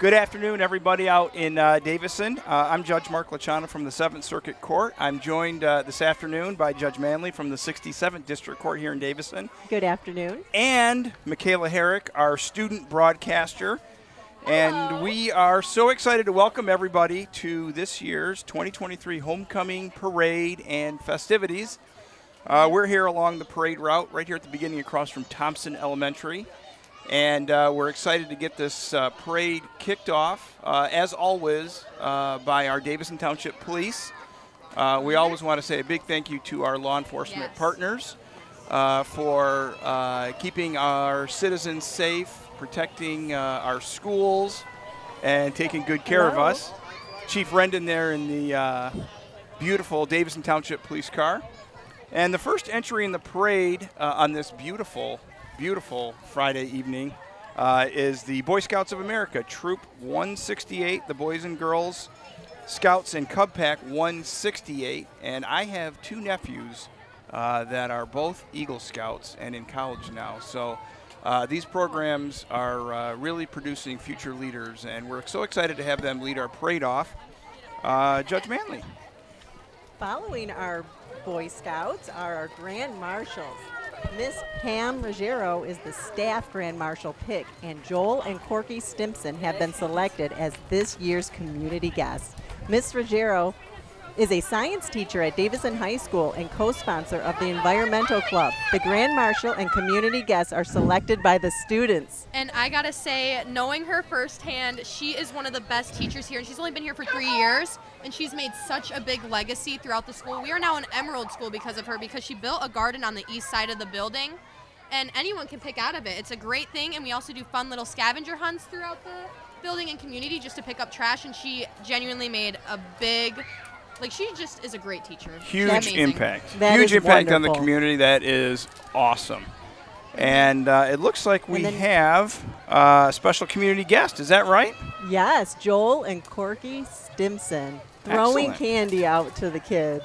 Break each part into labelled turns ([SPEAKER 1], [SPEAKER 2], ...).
[SPEAKER 1] Good afternoon, everybody out in Davison. I'm Judge Mark Lachana from the 7th Circuit Court. I'm joined this afternoon by Judge Manley from the 67th District Court here in Davison.
[SPEAKER 2] Good afternoon.
[SPEAKER 1] And Michaela Herrick, our student broadcaster. And we are so excited to welcome everybody to this year's 2023 Homecoming Parade and festivities. We're here along the parade route right here at the beginning across from Thompson Elementary. And we're excited to get this parade kicked off, as always, by our Davison Township Police. We always want to say a big thank you to our law enforcement partners for keeping our citizens safe, protecting our schools, and taking good care of us. Chief Rendon there in the beautiful Davison Township Police car. And the first entry in the parade on this beautiful Friday evening is the Boy Scouts of America, Troop 168, the Boys and Girls Scouts and Cub Pack 168. And I have two nephews that are both Eagle Scouts and in college now. So these programs are really producing future leaders, and we're so excited to have them lead our parade off. Judge Manley.
[SPEAKER 2] Following our Boy Scouts are our Grand Marshals. Miss Pam Ruggiero is the staff Grand Marshal pick, and Joel and Corky Stimpson have been selected as this year's community guests. Miss Ruggiero is a science teacher at Davison High School and co-sponsor of the Environmental Club. The Grand Marshal and community guests are selected by the students.
[SPEAKER 3] And I gotta say, knowing her firsthand, she is one of the best teachers here, and she's only been here for 3 years, and she's made such a big legacy throughout the school. We are now an Emerald School because of her, because she built a garden on the east side of the building, and anyone can pick out of it. It's a great thing, and we also do fun little scavenger hunts throughout the building and community just to pick up trash, and she genuinely made a big... she just is a great teacher.
[SPEAKER 1] Huge impact.
[SPEAKER 2] Huge
[SPEAKER 1] impact on the
[SPEAKER 2] wonderful.
[SPEAKER 1] community. That is awesome. And it looks like we have a special community guest. Is that right?
[SPEAKER 2] Yes, Joel and Corky Stimpson throwing
[SPEAKER 1] Excellent.
[SPEAKER 2] candy out to the kids.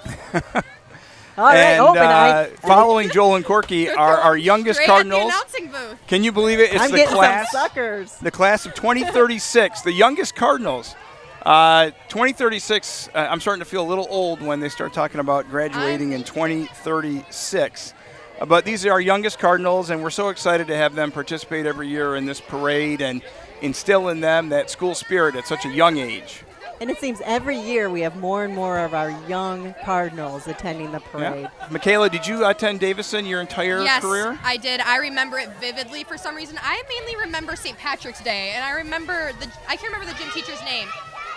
[SPEAKER 2] All right,
[SPEAKER 1] and following Joel and Corky are our youngest Cardinals.
[SPEAKER 3] At the announcing booth.
[SPEAKER 1] Can you believe it? It's
[SPEAKER 2] I'm
[SPEAKER 1] the
[SPEAKER 2] getting
[SPEAKER 1] class,
[SPEAKER 2] some suckers.
[SPEAKER 1] the class of 2036, the youngest Cardinals. 2036, I'm starting to feel a little old when they start talking about graduating in 2036. But these are our youngest Cardinals, and we're so excited to have them participate every year in this parade and instill in them that school spirit at such a young age.
[SPEAKER 2] And it seems every year we have more and more of our young Cardinals attending the parade.
[SPEAKER 1] Yeah. Michaela, did you attend Davison your entire career?
[SPEAKER 3] Yes, I did. I remember it vividly for some reason. I mainly remember St. Patrick's Day, and I can't remember the gym teacher's name.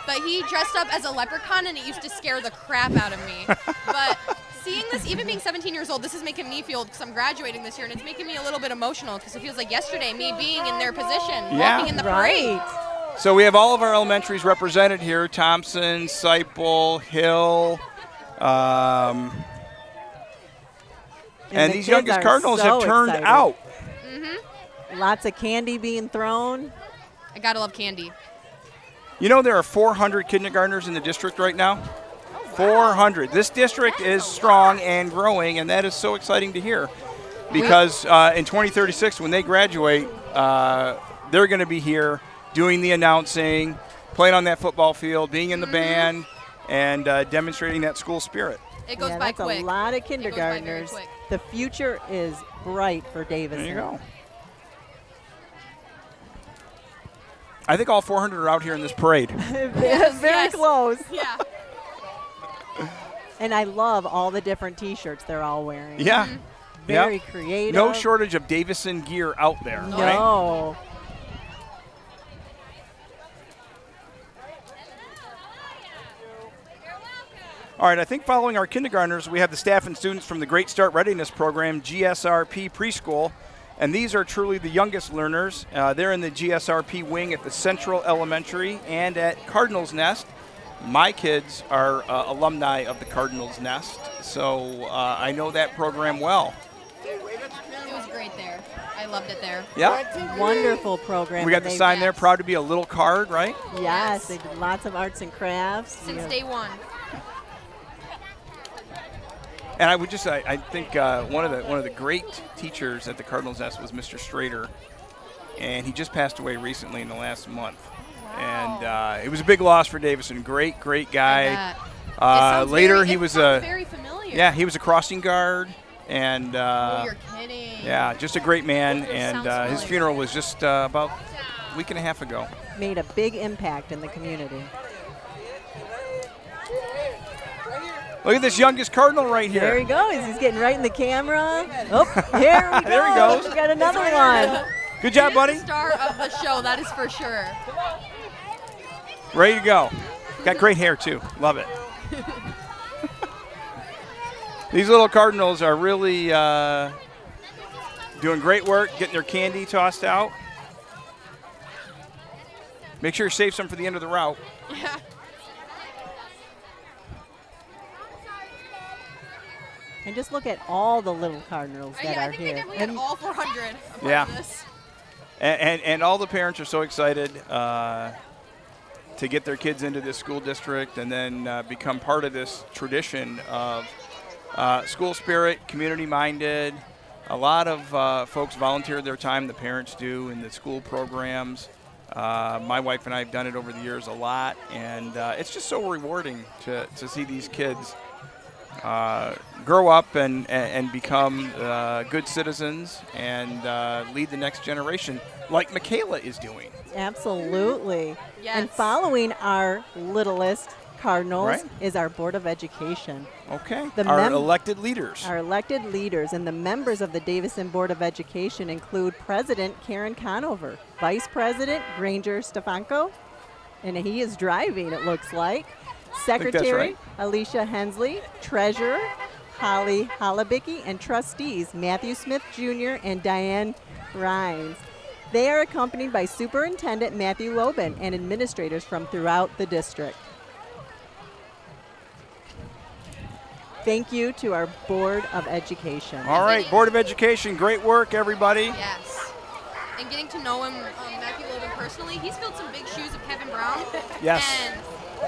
[SPEAKER 3] But he dressed up as a leprechaun, and it used to scare the crap out of me. But seeing this, even being 17 years old, this is making me feel, because I'm graduating this year, and it's making me a little bit emotional, because it feels like yesterday, me being in their position, walking in the parade.
[SPEAKER 1] So we have all of our elementaries represented here: Thompson, Seipel, Hill. And these youngest Cardinals have turned out.
[SPEAKER 3] Mm-hmm.
[SPEAKER 2] Lots of candy being thrown.
[SPEAKER 3] I gotta love candy.
[SPEAKER 1] You know, there are 400 kindergartners in the district right now. 400. This district is strong and growing, and that is so exciting to hear. Because in 2036, when they graduate, they're going to be here doing the announcing, playing on that football field, being in the band, and demonstrating that school spirit.
[SPEAKER 3] It goes by
[SPEAKER 2] that's
[SPEAKER 3] quick.
[SPEAKER 2] A lot of
[SPEAKER 3] It goes by very
[SPEAKER 2] kindergartners.
[SPEAKER 3] quick.
[SPEAKER 2] The future is bright for Davison.
[SPEAKER 1] There you go. I think all 400 are out here in this parade.
[SPEAKER 2] Very close.
[SPEAKER 3] Yeah.
[SPEAKER 2] And I love all the different T-shirts they're all wearing.
[SPEAKER 1] Yeah.
[SPEAKER 2] Very creative.
[SPEAKER 1] No shortage of Davison gear out there,
[SPEAKER 2] No.
[SPEAKER 1] right?
[SPEAKER 2] All
[SPEAKER 1] right, I think following our kindergartners, we have the staff and students from the Great Start Readiness Program, GSRP Preschool. And these are truly the youngest learners. They're in the GSRP wing at the Central Elementary and at Cardinals Nest. My kids are alumni of the Cardinals Nest, so I know that program well.
[SPEAKER 3] It was great there. I loved it there.
[SPEAKER 1] Yeah.
[SPEAKER 2] Wonderful program.
[SPEAKER 1] We got the
[SPEAKER 2] They-
[SPEAKER 1] sign there, proud to be a little card, right?
[SPEAKER 2] Yes, they did lots of arts and crafts.
[SPEAKER 3] Since day one.
[SPEAKER 1] And I would just say, I think one of the great teachers at the Cardinals Nest was Mr. Strader, and he just passed away recently in the last month. And it was a big loss for Davison. Great guy. Later, he was
[SPEAKER 3] very familiar.
[SPEAKER 1] he was a crossing guard, and
[SPEAKER 3] You're kidding.
[SPEAKER 1] yeah, just a great man. And
[SPEAKER 3] Sounds
[SPEAKER 1] his
[SPEAKER 3] familiar.
[SPEAKER 1] funeral was just about a week and a half ago.
[SPEAKER 2] Made a big impact in the community.
[SPEAKER 1] Look at this youngest Cardinal right here.
[SPEAKER 2] There he goes. He's getting right in the camera. Oh, here we go.
[SPEAKER 1] There he goes.
[SPEAKER 2] We got another one.
[SPEAKER 1] Good job,
[SPEAKER 3] He is
[SPEAKER 1] buddy.
[SPEAKER 3] the star of the show, that is for sure.
[SPEAKER 1] Ready to go. Got great hair too. Love it. These little Cardinals are really doing great work, getting their candy tossed out. Make sure you save some for the end of the route.
[SPEAKER 3] Yeah.
[SPEAKER 2] And just look at all the little Cardinals that
[SPEAKER 3] I
[SPEAKER 2] are
[SPEAKER 3] think
[SPEAKER 2] here.
[SPEAKER 3] they definitely had
[SPEAKER 2] And
[SPEAKER 3] all 400 a part
[SPEAKER 1] Yeah.
[SPEAKER 3] of this.
[SPEAKER 1] And all the parents are so excited to get their kids into this school district and then become part of this tradition of school spirit, community-minded. A lot of folks volunteer their time, the parents do, in the school programs. My wife and I have done it over the years a lot, and it's just so rewarding to see these kids grow up and become good citizens and lead the next generation, like Michaela is doing.
[SPEAKER 2] absolutely.
[SPEAKER 3] Yes.
[SPEAKER 2] And following our littlest Cardinals
[SPEAKER 1] Right.
[SPEAKER 2] is our Board of Education.
[SPEAKER 1] Okay.
[SPEAKER 2] The
[SPEAKER 1] Our
[SPEAKER 2] mem-
[SPEAKER 1] elected leaders.
[SPEAKER 2] Our elected leaders and the members of the Davison Board of Education include President Karen Conover, Vice President Granger Stefanko, and he is driving, it looks like.
[SPEAKER 1] that's
[SPEAKER 2] Secretary
[SPEAKER 1] right.
[SPEAKER 2] Alicia Hensley, Treasurer Holly Holabicki, and Trustees Matthew Smith Jr. and Diane Rhines. They are accompanied by Superintendent Matthew Lobin and administrators from throughout the district. Thank you to our Board of Education.
[SPEAKER 1] All right, Board of Education, great work, everybody.
[SPEAKER 3] Yes. And getting to know him, Matthew Logan personally, he's filled some big shoes of Kevin Brown.
[SPEAKER 1] Yes.
[SPEAKER 3] And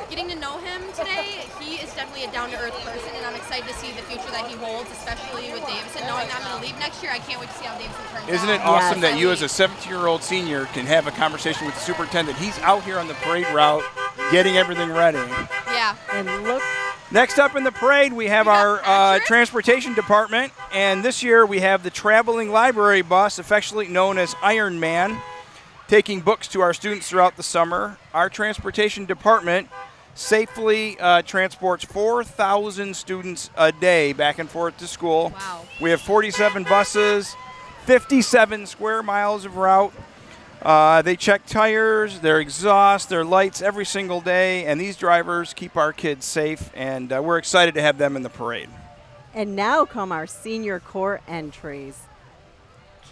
[SPEAKER 3] getting to know him today, he is definitely a down-to-earth person, and I'm excited to see the future that he holds, especially with Davison. Knowing that I'm going to leave next year, I can't wait to see how Davison turns out.
[SPEAKER 1] Isn't it awesome
[SPEAKER 2] Yes.
[SPEAKER 1] that you, as a 17-year-old senior, can have a conversation with the superintendent? He's out here on the parade route getting everything ready.
[SPEAKER 3] Yeah.
[SPEAKER 2] And look,
[SPEAKER 1] Next up in the parade, we have
[SPEAKER 3] We got
[SPEAKER 1] our
[SPEAKER 3] Patrick.
[SPEAKER 1] transportation department, and this year we have the traveling library bus, affectionately known as Iron Man, taking books to our students throughout the summer. Our transportation department safely transports 4,000 students a day back and forth to school.
[SPEAKER 3] Wow.
[SPEAKER 1] We have 47 buses, 57 square miles of route. They check tires, their exhaust, their lights every single day, and these drivers keep our kids safe, and we're excited to have them in the parade.
[SPEAKER 2] and now come our senior corps entries.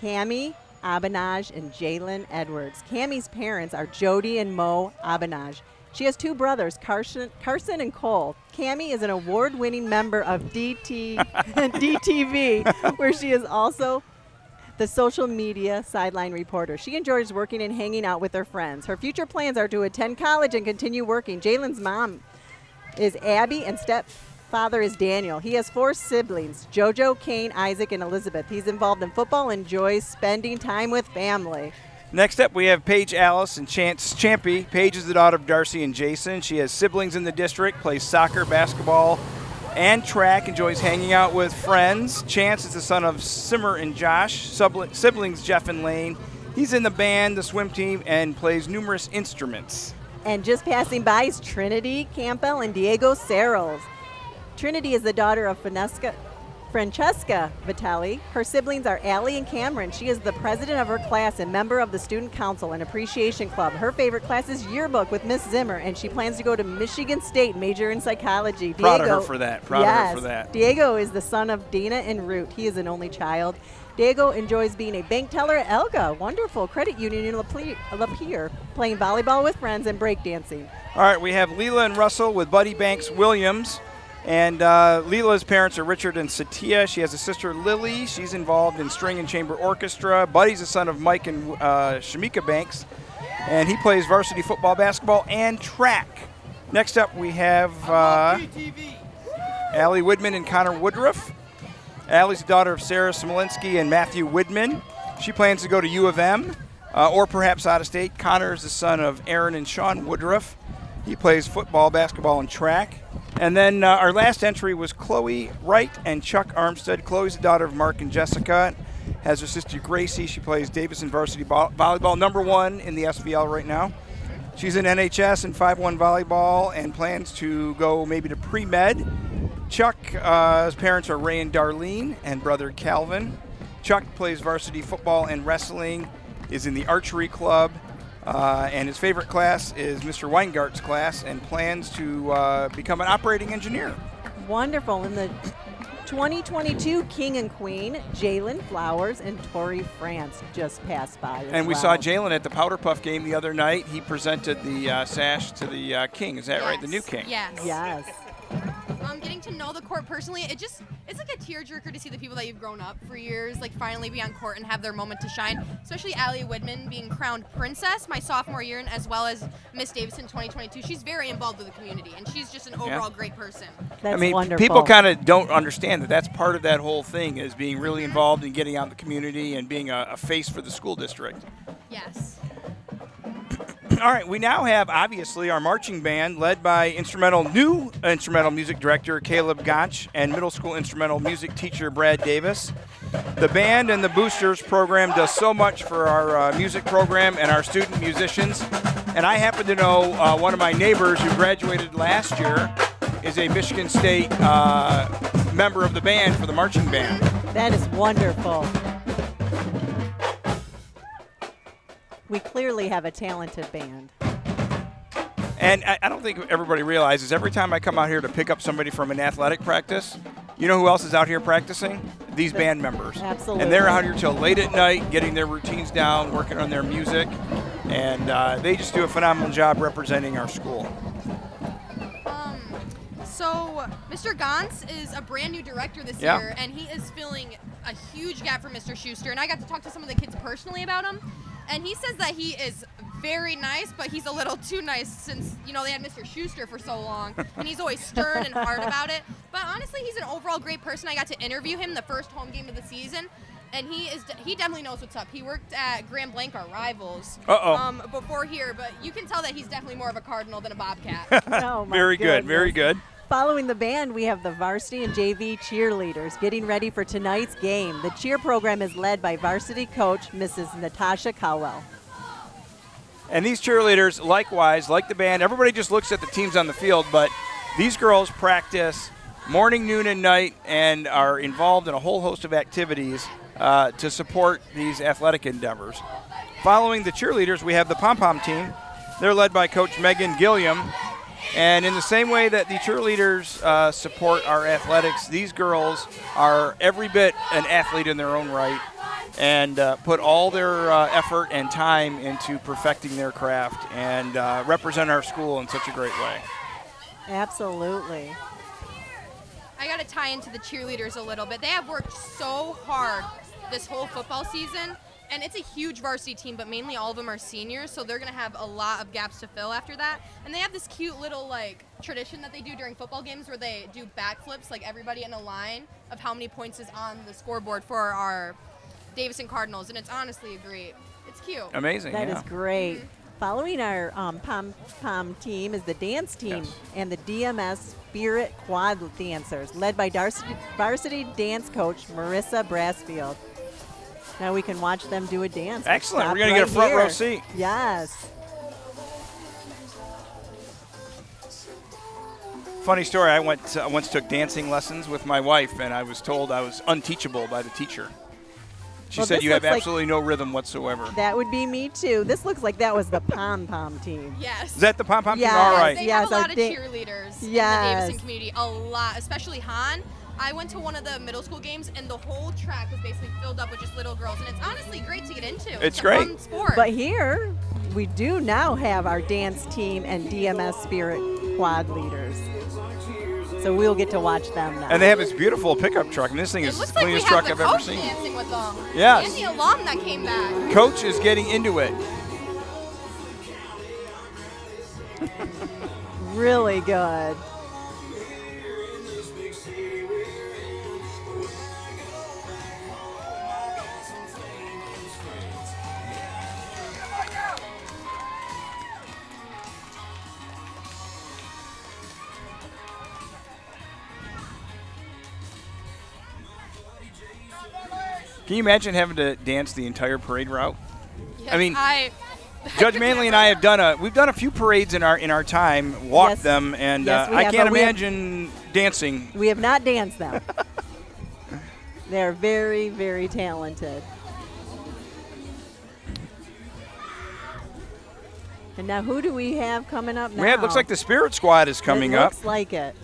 [SPEAKER 2] Cammie Abanaj and Jalen Edwards. Cammie's parents are Jody and Mo Abanaj. She has two brothers, Carson and Cole. Cammie is an award-winning member of DTV, where she is also the social media sideline reporter. She enjoys working and hanging out with her friends. Her future plans are to attend college and continue working. Jalen's mom is Abby and stepfather is Daniel. He has 4 siblings, JoJo, Kane, Isaac, and Elizabeth. He's involved in football and enjoys spending time with family.
[SPEAKER 1] Next up, we have Paige Alice and Chance Champy. Paige is the daughter of Darcy and Jason. She has siblings in the district, plays soccer, basketball, and track, enjoys hanging out with friends. Chance is the son of Simmer and Josh, siblings Jeff and Lane. He's in the band, the swim team, and plays numerous instruments.
[SPEAKER 2] And just passing by is Trinity Campbell and Diego Serrals. Trinity is the daughter of Francesca Vitale. Her siblings are Allie and Cameron. She is the president of her class and member of the Student Council and Appreciation Club. Her favorite class is yearbook with Miss Zimmer, and she plans to go to Michigan State, major in psychology.
[SPEAKER 1] Proud of her for that. Proud of her
[SPEAKER 2] Yes.
[SPEAKER 1] for that.
[SPEAKER 2] Diego is the son of Dana and Root. He is an only child. Diego enjoys being a bank teller at Elga, wonderful credit union in Lapeer, playing volleyball with friends and breakdancing.
[SPEAKER 1] All right, we have Leela and Russell with Buddy Banks Williams. And Leela's parents are Richard and Satya. She has a sister, Lily. She's involved in string and chamber orchestra. Buddy's the son of Mike and Shamika Banks. And he plays varsity football, basketball, and track. Next up, we have Allie Widman and Connor Woodruff. Allie's the daughter of Sarah Smolinski and Matthew Widman. She plans to go to U of M. or perhaps out of state. Connor is the son of Aaron and Sean Woodruff. He plays football, basketball, and track. And then our last entry was Chloe Wright and Chuck Armstead. Chloe's the daughter of Mark and Jessica. Has her sister Gracie. She plays Davison varsity volleyball, #1 in the SVL right now. She's in NHS and 5-1 volleyball and plans to go maybe to pre-med. Chuck's parents are Ray and Darlene and brother Calvin. Chuck plays varsity football and wrestling, is in the archery club, and his favorite class is Mr. Weingart's class, and plans to become an operating engineer.
[SPEAKER 2] Wonderful. In the 2022 King and Queen, Jalen Flowers and Tori France just passed by.
[SPEAKER 1] And we saw Jalen at the Powder Puff game the other night. He presented the sash to the king. Is that right? The new king.
[SPEAKER 3] Yes.
[SPEAKER 2] Yes.
[SPEAKER 3] Getting to know the court personally, it's like a tearjerker to see the people that you've grown up for years, like finally be on court and have their moment to shine. Especially Allie Widman being crowned princess my sophomore year, and as well as Miss Davison 2022. She's very involved with the community, and she's just an overall great person.
[SPEAKER 2] That's
[SPEAKER 1] I mean,
[SPEAKER 2] wonderful.
[SPEAKER 1] people kind of don't understand that that's part of that whole thing, is being really involved in getting out in the community and being a face for the school district.
[SPEAKER 3] Yes.
[SPEAKER 1] All right, we now have, obviously, our marching band led by new instrumental music director Caleb Gotch and middle school instrumental music teacher Brad Davis. The band and the boosters program does so much for our music program and our student musicians. And I happen to know one of my neighbors who graduated last year is a Michigan State member of the band for the marching band.
[SPEAKER 2] That is wonderful. We clearly have a talented band.
[SPEAKER 1] And I don't think everybody realizes, every time I come out here to pick up somebody from an athletic practice, you know who else is out here practicing? These band members.
[SPEAKER 2] Absolutely.
[SPEAKER 1] And they're out here till late at night, getting their routines down, working on their music. And they just do a phenomenal job representing our school.
[SPEAKER 3] So Mr. Gantz is a brand new director this year, and he is filling a huge gap for Mr. Schuster. And I got to talk to some of the kids personally about him. And he says that he is very nice, but he's a little too nice since, they had Mr. Schuster for so long. And he's always stern and hard about it. But honestly, he's an overall great person. I got to interview him the first home game of the season. And he definitely knows what's up. He worked at Grand Blanc, our rivals, before here. But you can tell that he's definitely more of a Cardinal than a Bobcat.
[SPEAKER 2] Oh, my
[SPEAKER 1] Very good,
[SPEAKER 2] goodness.
[SPEAKER 1] very good.
[SPEAKER 2] Following the band, we have the varsity and JV cheerleaders getting ready for tonight's game. The cheer program is led by varsity coach, Mrs. Natasha Cowell.
[SPEAKER 1] And these cheerleaders, likewise, like the band, everybody just looks at the teams on the field, but these girls practice morning, noon, and night and are involved in a whole host of activities to support these athletic endeavors. Following the cheerleaders, we have the pom-pom team. They're led by Coach Megan Gilliam. And in the same way that the cheerleaders support our athletics, these girls are every bit an athlete in their own right and put all their effort and time into perfecting their craft and represent our school in such a great way.
[SPEAKER 2] Absolutely.
[SPEAKER 3] I got to tie into the cheerleaders a little bit. They have worked so hard this whole football season. And it's a huge varsity team, but mainly all of them are seniors, so they're going to have a lot of gaps to fill after that. And they have this cute little, tradition that they do during football games where they do backflips, everybody in a line of how many points is on the scoreboard for our Davison Cardinals. And it's honestly it's cute.
[SPEAKER 1] Amazing,
[SPEAKER 2] That is great. Mm-hmm. Following our pom-pom team is the dance team and the DMS Spirit Quad Dancers, led by varsity dance coach Marissa Brassfield. Now we can watch them do a dance.
[SPEAKER 1] Excellent.
[SPEAKER 2] Stop
[SPEAKER 1] We're going to get a front
[SPEAKER 2] here.
[SPEAKER 1] row seat.
[SPEAKER 2] Yes.
[SPEAKER 1] Funny story, I once took dancing lessons with my wife, and I was told I was unteachable by the teacher. She
[SPEAKER 2] Well,
[SPEAKER 1] said,
[SPEAKER 2] this
[SPEAKER 1] you have
[SPEAKER 2] looks like-
[SPEAKER 1] absolutely no rhythm whatsoever.
[SPEAKER 2] That would be me too. This looks like that was the pom-pom team.
[SPEAKER 3] Yes.
[SPEAKER 1] Is that the pom-pom
[SPEAKER 2] Yes.
[SPEAKER 1] team? All right.
[SPEAKER 3] They
[SPEAKER 2] Yes,
[SPEAKER 3] have a
[SPEAKER 2] our
[SPEAKER 3] lot of cheerleaders in the
[SPEAKER 2] Yes.
[SPEAKER 3] Davison community, a lot, especially Han. I went to one of the middle school games, and the whole track was basically filled up with just little girls, and it's honestly great to get into.
[SPEAKER 1] It's
[SPEAKER 3] a
[SPEAKER 1] great.
[SPEAKER 3] fun sport.
[SPEAKER 2] But here, we do now have our dance team and DMS Spirit Quad leaders. So we'll get to watch them now.
[SPEAKER 1] And they have this beautiful pickup truck, and this thing
[SPEAKER 3] it
[SPEAKER 1] is the
[SPEAKER 3] looks like we
[SPEAKER 1] cleanest
[SPEAKER 3] have
[SPEAKER 1] truck
[SPEAKER 3] the
[SPEAKER 1] I've ever
[SPEAKER 3] coach
[SPEAKER 1] seen.
[SPEAKER 3] dancing with them.
[SPEAKER 1] Yes.
[SPEAKER 3] And the alum that came back.
[SPEAKER 1] Coach is getting into it.
[SPEAKER 2] Really good.
[SPEAKER 1] Can you imagine having to dance the entire parade route?
[SPEAKER 3] Yes,
[SPEAKER 1] I mean,
[SPEAKER 3] I
[SPEAKER 1] Judge Manley and I have we've done a few parades in our time, walked
[SPEAKER 2] Yes.
[SPEAKER 1] them, and
[SPEAKER 2] Yes, we
[SPEAKER 1] I
[SPEAKER 2] have,
[SPEAKER 1] can't
[SPEAKER 2] but we have-
[SPEAKER 1] imagine dancing.
[SPEAKER 2] We have not danced them. They're very, very talented. And now who do we have coming up now?
[SPEAKER 1] Man, it looks like the Spirit Squad is coming
[SPEAKER 2] it
[SPEAKER 1] up.
[SPEAKER 2] looks like it.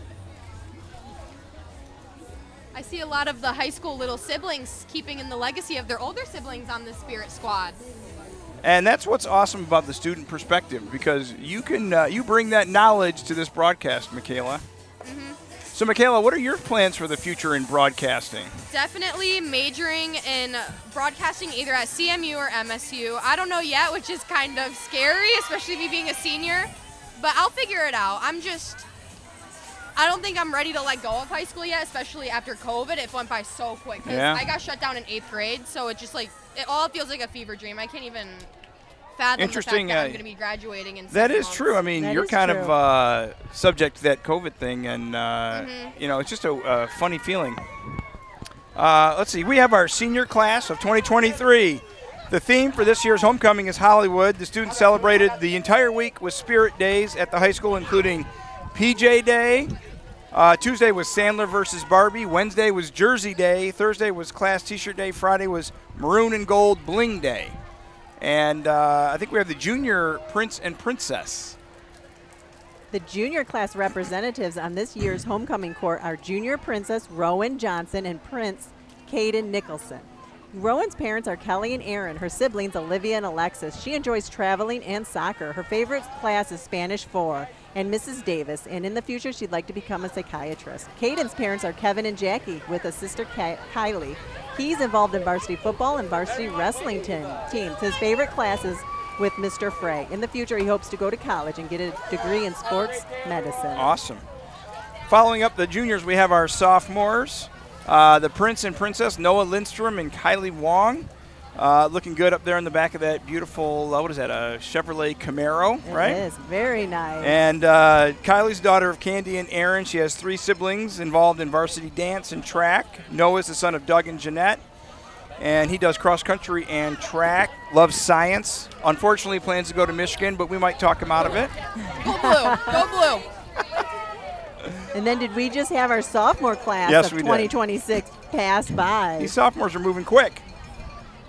[SPEAKER 3] I see a lot of the high school little siblings keeping in the legacy of their older siblings on the Spirit Squad.
[SPEAKER 1] And that's what's awesome about the student perspective, because you can you bring that knowledge to this broadcast, Michaela. So, Michaela, what are your plans for the future in broadcasting?
[SPEAKER 3] Definitely majoring in broadcasting either at CMU or MSU. I don't know yet, which is kind of scary, especially me being a senior, but I'll figure it out. I don't think I'm ready to let go of high school yet, especially after COVID. It went by so quick. 'Cause
[SPEAKER 1] Yeah.
[SPEAKER 3] I got shut down in 8th grade, so it just it all feels like a fever dream. I can't even fathom
[SPEAKER 1] Interesting,
[SPEAKER 3] the fact that I'm going to be graduating in
[SPEAKER 1] That
[SPEAKER 3] 7
[SPEAKER 1] is
[SPEAKER 3] months.
[SPEAKER 1] true. I mean,
[SPEAKER 2] That
[SPEAKER 1] you're
[SPEAKER 2] is
[SPEAKER 1] kind
[SPEAKER 2] true.
[SPEAKER 1] of subject to that COVID thing, and it's just a funny feeling. Let's see. We have our senior class of 2023. The theme for this year's homecoming is Hollywood. The students celebrated the entire week with Spirit Days at the high school, including PJ Day. Tuesday was Sandler versus Barbie. Wednesday was Jersey Day. Thursday was Class T-shirt Day. Friday was Maroon and Gold Bling Day. And I think we have the junior Prince and Princess.
[SPEAKER 2] The junior class representatives on this year's homecoming court are junior princess Rowan Johnson and Prince Caden Nicholson. Rowan's parents are Kelly and Aaron, her siblings Olivia and Alexis. She enjoys traveling and soccer. Her favorite class is Spanish 4 and Mrs. Davis, and in the future she'd like to become a psychiatrist. Caden's parents are Kevin and Jackie with a sister Kylie. He's involved in varsity football and varsity wrestling teams. His favorite class is with Mr. Frey. In the future he hopes to go to college and get a degree in sports medicine.
[SPEAKER 1] Awesome. Following up the juniors, we have our sophomores. The Prince and Princess, Noah Lindstrom and Kylie Wong. Looking good up there in the back of that beautiful, what is that, a Chevrolet Camaro, right?
[SPEAKER 2] It is very nice.
[SPEAKER 1] And Kylie's daughter of Candy and Aaron. She has 3 siblings involved in varsity dance and track. Noah's the son of Doug and Jeanette, and he does cross country and track, loves science. Unfortunately, plans to go to Michigan, but we might talk him out of it.
[SPEAKER 3] Go blue. Go blue.
[SPEAKER 2] And then did we just have our sophomore class
[SPEAKER 1] Yes,
[SPEAKER 2] of
[SPEAKER 1] we did.
[SPEAKER 2] 2026 pass by?
[SPEAKER 1] These sophomores are moving quick.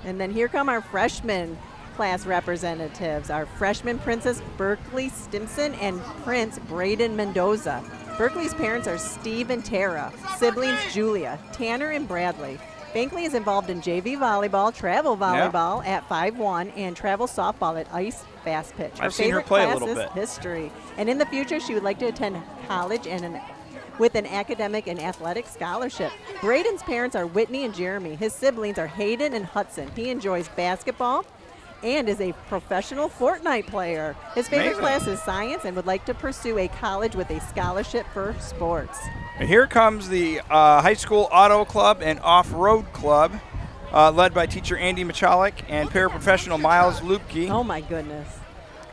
[SPEAKER 2] And then here come our freshman class representatives, our freshman Princess Berkeley Stimson and Prince Braden Mendoza. Berkeley's parents are Steve and Tara, siblings Julia, Tanner, and Bradley. Bankley is involved in JV volleyball, travel volleyball at 5-1, and travel softball at Ice Fast Pitch.
[SPEAKER 1] I've seen her
[SPEAKER 2] favorite
[SPEAKER 1] play a
[SPEAKER 2] class
[SPEAKER 1] little
[SPEAKER 2] is
[SPEAKER 1] bit.
[SPEAKER 2] history. And in the future, she would like to attend college and with an academic and athletic scholarship. Braden's parents are Whitney and Jeremy. His siblings are Hayden and Hudson. He enjoys basketball and is a professional Fortnite player. His favorite
[SPEAKER 1] Amazing.
[SPEAKER 2] class is science and would like to pursue a college with a scholarship for sports.
[SPEAKER 1] And here comes the high school auto club and off-road club, led by teacher Andy Michalik and paraprofessional Miles Lupke.
[SPEAKER 2] Oh my goodness.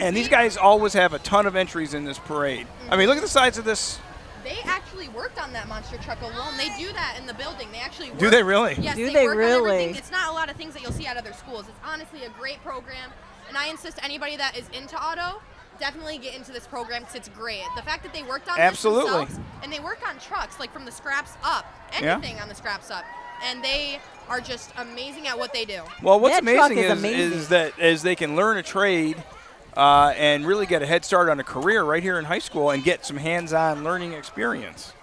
[SPEAKER 1] And these guys always have a ton of entries in this parade. I mean, look at the size of this.
[SPEAKER 3] They actually worked on that monster truck alone. They do that in the building. They actually work.
[SPEAKER 1] Do they really?
[SPEAKER 3] Yes,
[SPEAKER 2] Do
[SPEAKER 3] they
[SPEAKER 2] they
[SPEAKER 3] work
[SPEAKER 2] really?
[SPEAKER 3] on everything. It's not a lot of things that you'll see at other schools. It's honestly a great program, and I insist anybody that is into auto definitely get into this program because it's great. The fact that they worked on
[SPEAKER 1] Absolutely.
[SPEAKER 3] this themselves, and they work on trucks, like from the scraps up, anything on the scraps up, and they are just amazing at what they do.
[SPEAKER 1] Well, what's
[SPEAKER 2] That truck
[SPEAKER 1] amazing
[SPEAKER 2] is
[SPEAKER 1] is
[SPEAKER 2] amazing.
[SPEAKER 1] that as they can learn a trade and really get a head start on a career right here in high school and get some hands-on learning experience.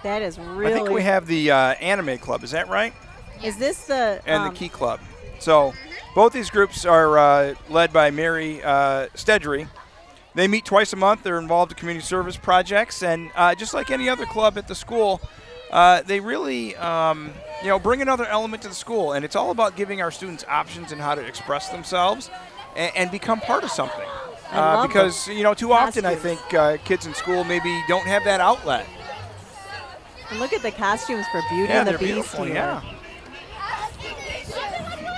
[SPEAKER 2] That is really.
[SPEAKER 1] I think we have the anime club. Is that right?
[SPEAKER 2] Is this the.
[SPEAKER 1] And the Key Club. So both these groups are led by Mary Stedry. They meet twice a month. They're involved in community service projects. And just like any other club at the school, they really bring another element to the school. And it's all about giving our students options in how to express themselves and become part of something.
[SPEAKER 2] I love
[SPEAKER 1] Because, too often I
[SPEAKER 2] costumes.
[SPEAKER 1] think kids in school maybe don't have that outlet.
[SPEAKER 2] And look at the costumes for Beauty
[SPEAKER 1] Yeah,
[SPEAKER 2] and the
[SPEAKER 1] they're
[SPEAKER 2] Beast
[SPEAKER 1] beautiful,
[SPEAKER 2] here.
[SPEAKER 1] yeah.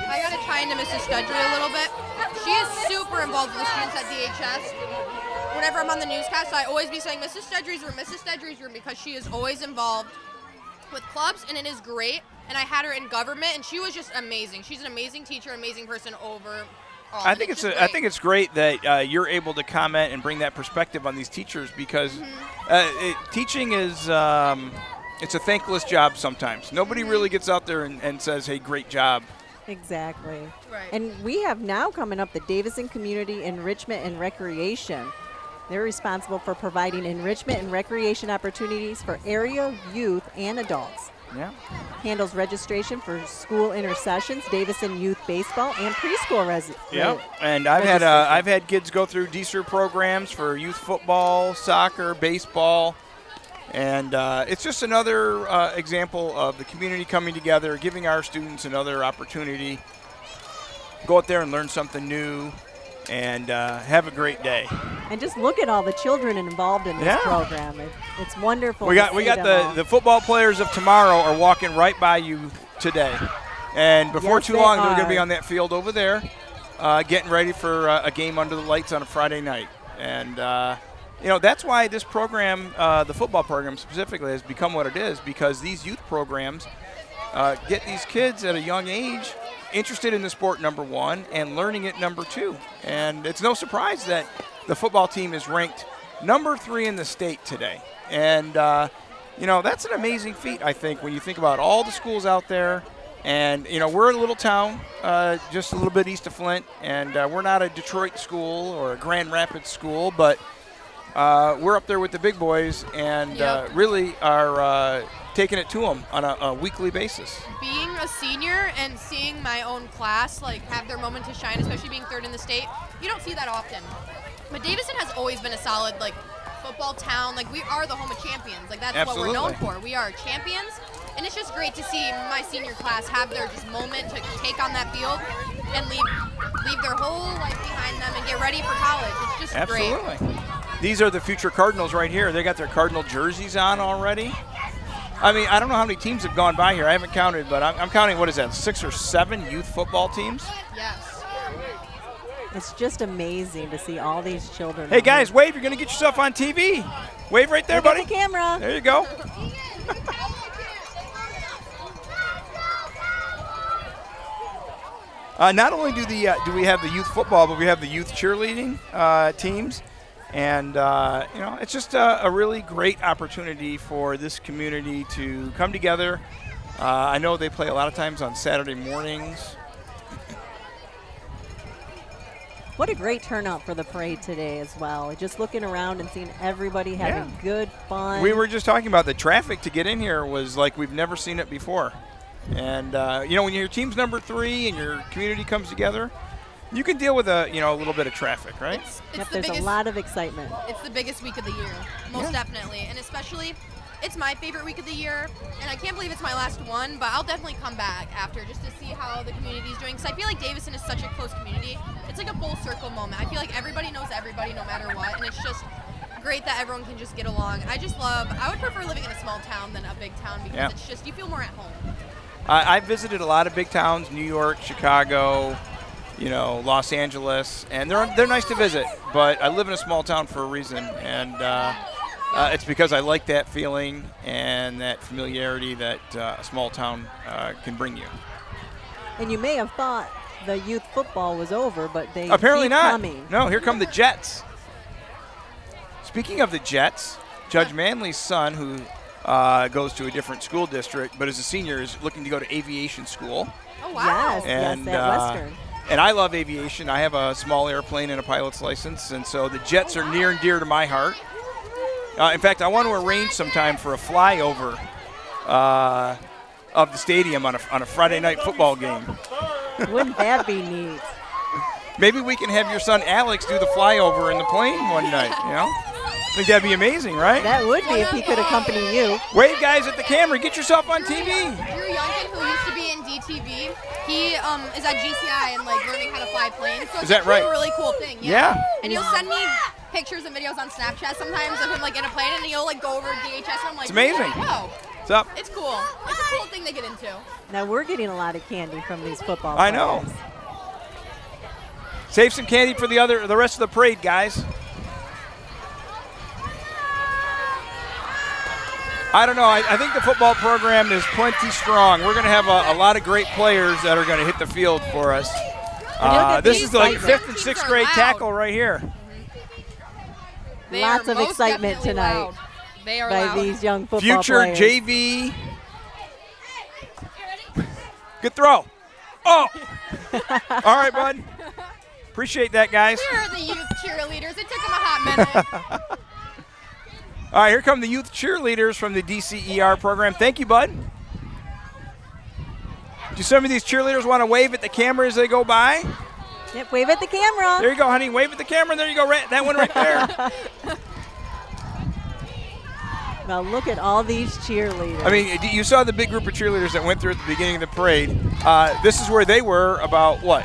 [SPEAKER 3] I got to tie into Mrs. Studry a little bit. She is super involved with the students at DHS. Whenever I'm on the newscast, I always be saying Mrs. Studry's room, because she is always involved with clubs, and it is great. And I had her in government, and she was just amazing. She's an amazing teacher, amazing person overall.
[SPEAKER 1] I think it's great that you're able to comment and bring that perspective on these teachers because teaching is it's a thankless job sometimes. Nobody really gets out there and says, "Hey, great job."
[SPEAKER 2] Exactly.
[SPEAKER 3] Right.
[SPEAKER 2] And we have now coming up the Davison Community Enrichment and Recreation. They're responsible for providing enrichment and recreation opportunities for area youth and adults.
[SPEAKER 1] Yeah.
[SPEAKER 2] Handles registration for school intercessions, Davison youth baseball, and preschool
[SPEAKER 1] Yeah, and I've had kids go through DSER programs for youth football, soccer, baseball, and it's just another example of the community coming together, giving our students another opportunity. Go out there and learn something new, and have a great day.
[SPEAKER 2] And just look at all the children involved in this program. It's wonderful.
[SPEAKER 1] We got the football players of tomorrow are walking right by you today, and before too long they're going to be on that field over there, getting ready for a game under the lights on a Friday night. And that's why this program, the football program specifically, has become what it is, because these youth programs get these kids at a young age interested in the sport, number one, and learning it, number two. And it's no surprise that the football team is ranked number 3 in the state today. And, that's an amazing feat, I think, when you think about all the schools out there. And, we're a little town, just a little bit east of Flint, and we're not a Detroit school or a Grand Rapids school, but we're up there with the big boys and really are taking it to them on a weekly basis.
[SPEAKER 3] Being a senior and seeing my own class have their moment to shine, especially being 3rd in the state, you don't see that often. But Davison has always been a solid football town. We are the home of champions. That's
[SPEAKER 1] Absolutely.
[SPEAKER 3] what we're known for. We are champions, and it's just great to see my senior class have their just moment to take on that field and leave their whole life behind them and get ready for college. It's just great.
[SPEAKER 1] Absolutely. These are the future Cardinals right here. They got their Cardinal jerseys on already. I mean, I don't know how many teams have gone by here. I haven't counted, but I'm counting, 6 or 7 youth football teams?
[SPEAKER 3] Yes.
[SPEAKER 2] It's just amazing to see all these children.
[SPEAKER 1] Hey, guys, wave. You're going to get yourself on TV. Wave right there,
[SPEAKER 2] Look
[SPEAKER 1] buddy.
[SPEAKER 2] at the camera.
[SPEAKER 1] There you go. Not only do we have the youth football, but we have the youth cheerleading teams. And, it's just a really great opportunity for this community to come together. I know they play a lot of times on Saturday mornings.
[SPEAKER 2] What a great turnout for the parade today as well. Just looking around and seeing everybody having good fun.
[SPEAKER 1] We were just talking about the traffic to get in here was like we've never seen it before. And, when your team's number 3 and your community comes together, you can deal with a little bit of traffic, right?
[SPEAKER 2] There's a lot of excitement.
[SPEAKER 3] It's the biggest week of the year, most definitely. And especially, it's my favorite week of the year. And I can't believe it's my last one, but I'll definitely come back after just to see how the community is doing. Because I feel like Davison is such a close community. It's like a full circle moment. I feel like everybody knows everybody no matter what. And it's just great that everyone can just get along. I would prefer living in a small town than a big town because it's just, you feel more at home.
[SPEAKER 1] I've visited a lot of big towns, New York, Chicago, Los Angeles, and they're nice to visit, but I live in a small town for a reason, and it's because I like that feeling and that familiarity that a small town can bring you.
[SPEAKER 2] And you may have thought the youth football was over, but they
[SPEAKER 1] apparently
[SPEAKER 2] keep
[SPEAKER 1] not.
[SPEAKER 2] coming.
[SPEAKER 1] No, here come the Jets. Speaking of the Jets, Judge Manley's son, who goes to a different school district, but as a senior is looking to go to aviation school.
[SPEAKER 3] Oh, wow.
[SPEAKER 2] Yes, at Western.
[SPEAKER 1] And I love aviation. I have a small airplane and a pilot's license, and so the Jets are near and dear to my heart. In fact, I want to arrange some time for a flyover of the stadium on a Friday night football game.
[SPEAKER 2] Wouldn't that be neat?
[SPEAKER 1] Maybe we can have your son Alex do the flyover in the plane one night, I think that'd be amazing, right?
[SPEAKER 2] That would be if he could accompany you.
[SPEAKER 1] Wave, guys, at the camera. Get yourself on TV.
[SPEAKER 3] Drew Youngkin, who used to be in DTV, he is at GCI and learning how to fly planes. So
[SPEAKER 1] is that right?
[SPEAKER 3] It's a really cool thing.
[SPEAKER 1] Yeah.
[SPEAKER 3] And he'll send me pictures and videos on Snapchat sometimes of him in a plane, and he'll go over DHS, and I'm like,
[SPEAKER 1] it's amazing.
[SPEAKER 3] Whoa.
[SPEAKER 1] What's up?
[SPEAKER 3] It's cool. It's a cool thing to get into.
[SPEAKER 2] Now we're getting a lot of candy from these football
[SPEAKER 1] I
[SPEAKER 2] players.
[SPEAKER 1] know. Save some candy for the rest of the parade, guys. I don't know. I think the football program is plenty strong. We're going to have a lot of great players that are going to hit the field for us. This is like 5th and 6th grade tackle right here.
[SPEAKER 2] Lots of excitement tonight
[SPEAKER 3] loud. They are
[SPEAKER 2] by
[SPEAKER 3] loud.
[SPEAKER 2] these young football
[SPEAKER 1] Future
[SPEAKER 2] players.
[SPEAKER 1] JV. Good throw. Oh! All right, bud. Appreciate that, guys.
[SPEAKER 3] Here are the youth cheerleaders. It took them a hot minute.
[SPEAKER 1] All right, here come the youth cheerleaders from the DCER program. Thank you, bud. Do some of these cheerleaders want to wave at the camera as they go by?
[SPEAKER 2] Yep, wave at the camera.
[SPEAKER 1] There you go, honey. Wave at the camera. There you go. Right, that one right there.
[SPEAKER 2] Now look at all these cheerleaders.
[SPEAKER 1] I mean, you saw the big group of cheerleaders that went through at the beginning of the parade. This is where they were about, what,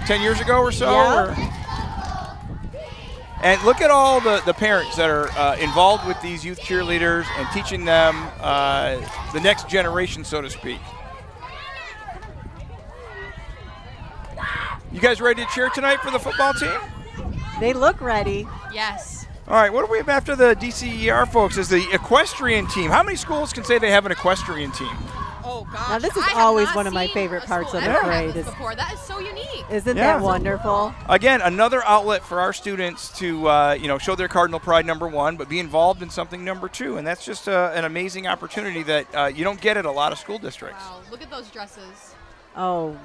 [SPEAKER 1] 10 years ago or so?
[SPEAKER 2] Yeah.
[SPEAKER 1] And look at all the parents that are involved with these youth cheerleaders and teaching them the next generation, so to speak. You guys ready to cheer tonight for the football team?
[SPEAKER 2] They look ready.
[SPEAKER 3] Yes.
[SPEAKER 1] All right, what do we have after the DCER folks is the equestrian team. How many schools can say they have an equestrian team?
[SPEAKER 3] Oh, gosh.
[SPEAKER 2] Now, this is
[SPEAKER 3] I have
[SPEAKER 2] always
[SPEAKER 3] not
[SPEAKER 2] one of my
[SPEAKER 3] seen
[SPEAKER 2] favorite
[SPEAKER 3] a
[SPEAKER 2] parts
[SPEAKER 3] school
[SPEAKER 2] of the
[SPEAKER 3] ever have
[SPEAKER 2] parade
[SPEAKER 3] this
[SPEAKER 2] is-
[SPEAKER 3] before. That is so unique.
[SPEAKER 2] Isn't
[SPEAKER 1] Yeah.
[SPEAKER 2] that wonderful?
[SPEAKER 1] Again, another outlet for our students to show their Cardinal pride, number one, but be involved in something, number two. And that's just an amazing opportunity that you don't get at a lot of school districts.
[SPEAKER 3] Wow, look at those dresses.
[SPEAKER 2] Oh,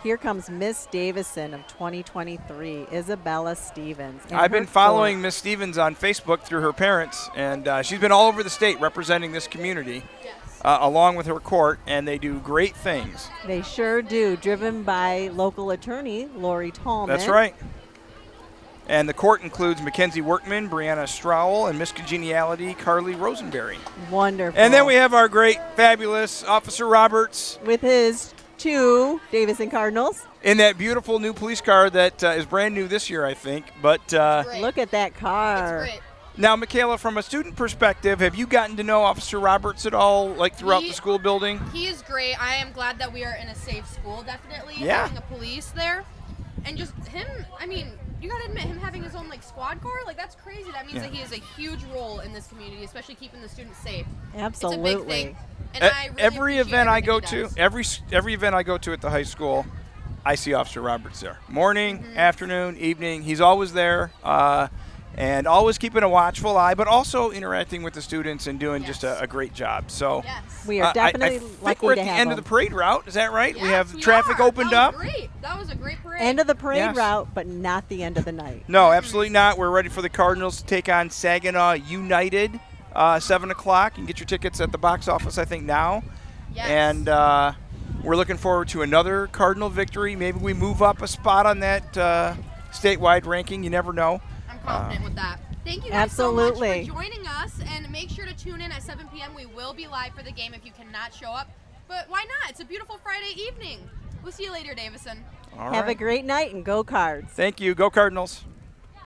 [SPEAKER 2] here comes Miss Davison of 2023, Isabella Stevens. and
[SPEAKER 1] I've
[SPEAKER 2] her
[SPEAKER 1] been following
[SPEAKER 2] court.
[SPEAKER 1] Miss Stevens on Facebook through her parents, and she's been all over the state representing this community.
[SPEAKER 3] Yes.
[SPEAKER 1] Along with her court, and they do great things.
[SPEAKER 2] They sure do, driven by local attorney Lori Tallman.
[SPEAKER 1] That's right. And the court includes Mackenzie Workman, Brianna Strowell, and Miss Congeniality, Carly Rosenberry.
[SPEAKER 2] Wonderful.
[SPEAKER 1] And then we have our great, fabulous Officer Roberts
[SPEAKER 2] with his 2 Davison Cardinals.
[SPEAKER 1] in that beautiful new police car that is brand new this year, I think. But
[SPEAKER 3] Great.
[SPEAKER 2] Look at that car.
[SPEAKER 3] It's great.
[SPEAKER 1] now, Michaela, from a student perspective, have you gotten to know Officer Roberts at all, like throughout
[SPEAKER 3] He-
[SPEAKER 1] the school building?
[SPEAKER 3] He is great. I am glad that we are in a safe school, definitely.
[SPEAKER 1] Yeah.
[SPEAKER 3] Having a police there. And just him, I mean, you gotta admit, him having his own like squad car, like that's crazy. That means
[SPEAKER 1] Yeah.
[SPEAKER 3] that he has a huge role in this community, especially keeping the students safe.
[SPEAKER 2] Absolutely.
[SPEAKER 3] It's a big thing. And I really
[SPEAKER 1] Every
[SPEAKER 3] appreciate
[SPEAKER 1] event I
[SPEAKER 3] everything
[SPEAKER 1] go
[SPEAKER 3] he
[SPEAKER 1] to,
[SPEAKER 3] does.
[SPEAKER 1] every event I go to at the high school, I see Officer Roberts there. Morning,
[SPEAKER 3] Mm-hmm.
[SPEAKER 1] afternoon, evening. He's always there, and always keeping a watchful eye, but also interacting with the students and doing just
[SPEAKER 3] Yes.
[SPEAKER 1] a great job. So
[SPEAKER 3] Yes.
[SPEAKER 2] We are definitely
[SPEAKER 1] I think
[SPEAKER 2] lucky
[SPEAKER 1] we're at
[SPEAKER 2] to
[SPEAKER 1] the
[SPEAKER 2] have
[SPEAKER 1] end
[SPEAKER 2] them.
[SPEAKER 1] of the parade route. Is that right? we
[SPEAKER 3] Yes,
[SPEAKER 1] have traffic
[SPEAKER 3] are.
[SPEAKER 1] opened
[SPEAKER 3] That
[SPEAKER 1] up.
[SPEAKER 3] was great. That was a great parade.
[SPEAKER 2] End of the parade
[SPEAKER 1] Yes.
[SPEAKER 2] route, but not the end of the night.
[SPEAKER 1] No, absolutely not. We're ready for the Cardinals to take on Saginaw United, 7 o'clock. You can get your tickets at the box office, I think, now.
[SPEAKER 3] Yes.
[SPEAKER 1] And we're looking forward to another Cardinal victory. Maybe we move up a spot on that statewide ranking. You never know.
[SPEAKER 3] I'm confident with that. Thank you guys so
[SPEAKER 2] Absolutely.
[SPEAKER 3] much for joining us, and make sure to tune in at 7 p.m. We will be live for the game if you cannot show up. But why not? It's a beautiful Friday evening. We'll see you later, Davison.
[SPEAKER 1] All
[SPEAKER 2] Have
[SPEAKER 1] right.
[SPEAKER 2] a great night and go Cards.
[SPEAKER 1] Thank you. Go Cardinals.